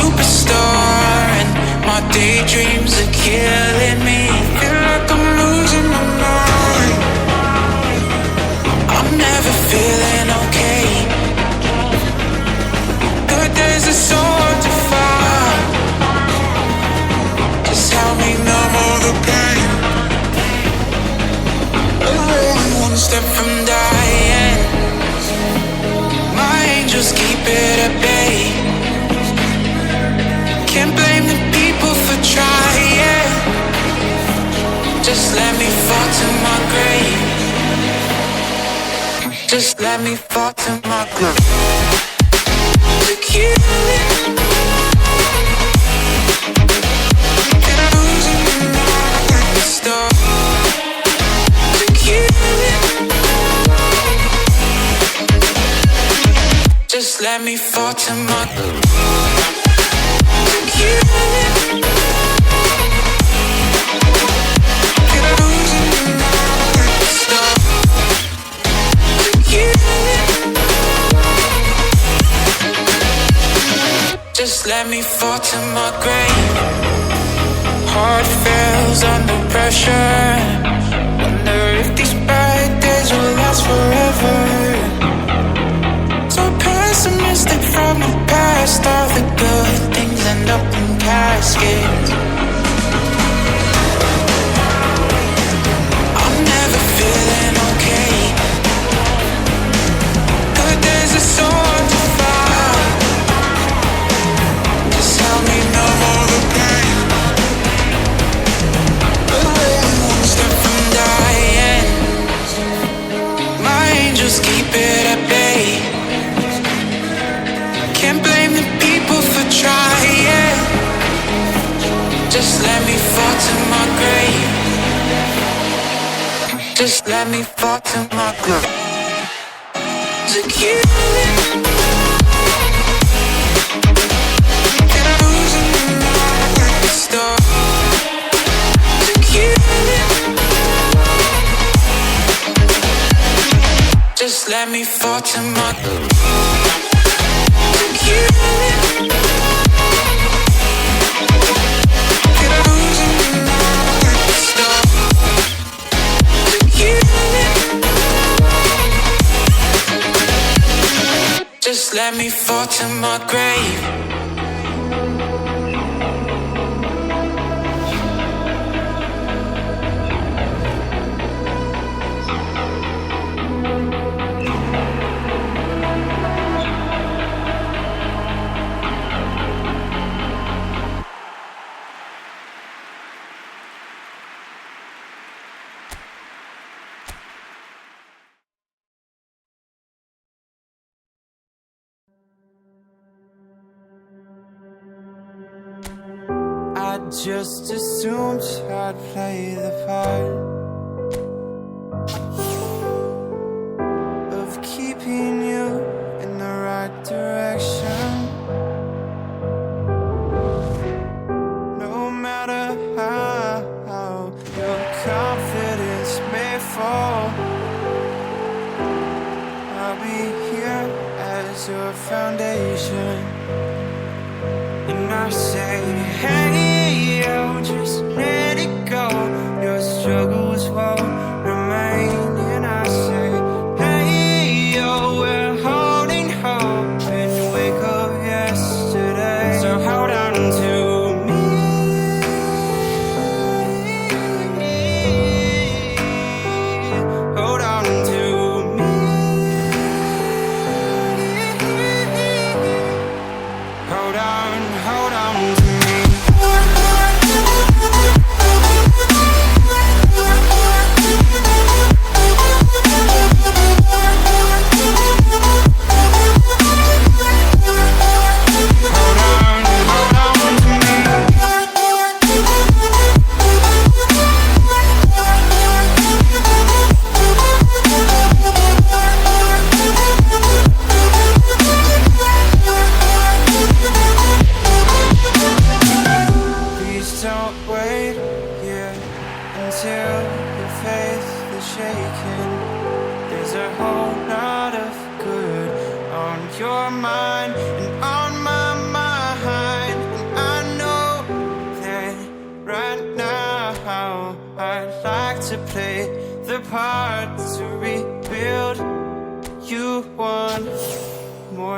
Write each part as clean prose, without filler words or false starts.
superstar, and my daydreams are killing me. Feel like I'm losing my mind. I'm never feeling okay. Good days are so hard to find. Just help me numb all the pain. I'm only one step from dying. My angels keep it at bay. Can't blame the people for trying. Just let me fall to my grave. Just let me fall to my grave. To kill it. And I'm losing my mind like the star. To kill it. Just let me fall to my grave. To kill it. And I'm losing my mind like the star. To kill it. Just let me fall to my grave. Heart fails under pressure. Wonder if these bad days will last forever. So pessimistic from the past. All the good things end up in caskets. I'm never feeling okay. Good days are so hard to find. Just help me numb all the pain. I'm only one step from dying. My angels keep it at bay. Can't blame the people for trying. Just let me fall to my grave. Just let me fall to my grave. To kill it. And I'm losing my mind like the star. To kill it. Just let me fall to my grave. To kill it. And I'm losing my mind like the star. To kill it. Just let me fall to my grave. I just assumed I'd play the part of keeping you in the right direction. No matter how your confidence may fall, I'll be here as your foundation. And I say, hey, yo, just let it go. Your struggles won't remain. And I say, hey, yo, we're holding hope and wake up yesterday. So hold on to me. Hold on to me. Hold on to me.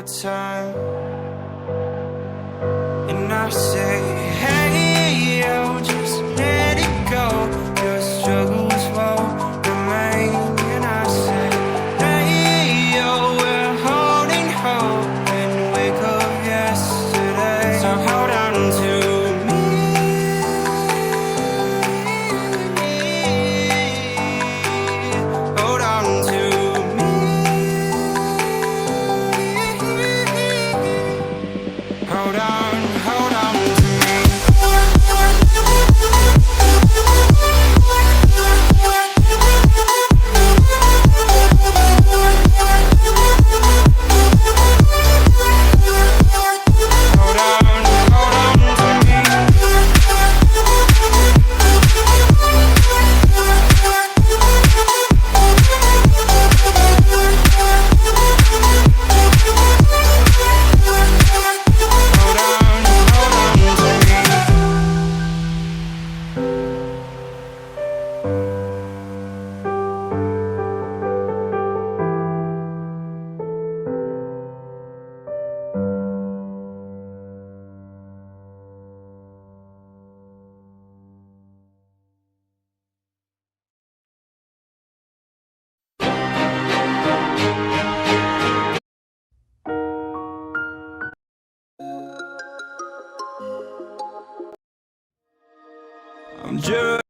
more time. And I say, hey, yo, just let it go. Your struggles won't remain. And I say, hey, yo, we're holding hope and wake up yesterday. So hold on to me. Hold on to me. Hold on to me. I'm just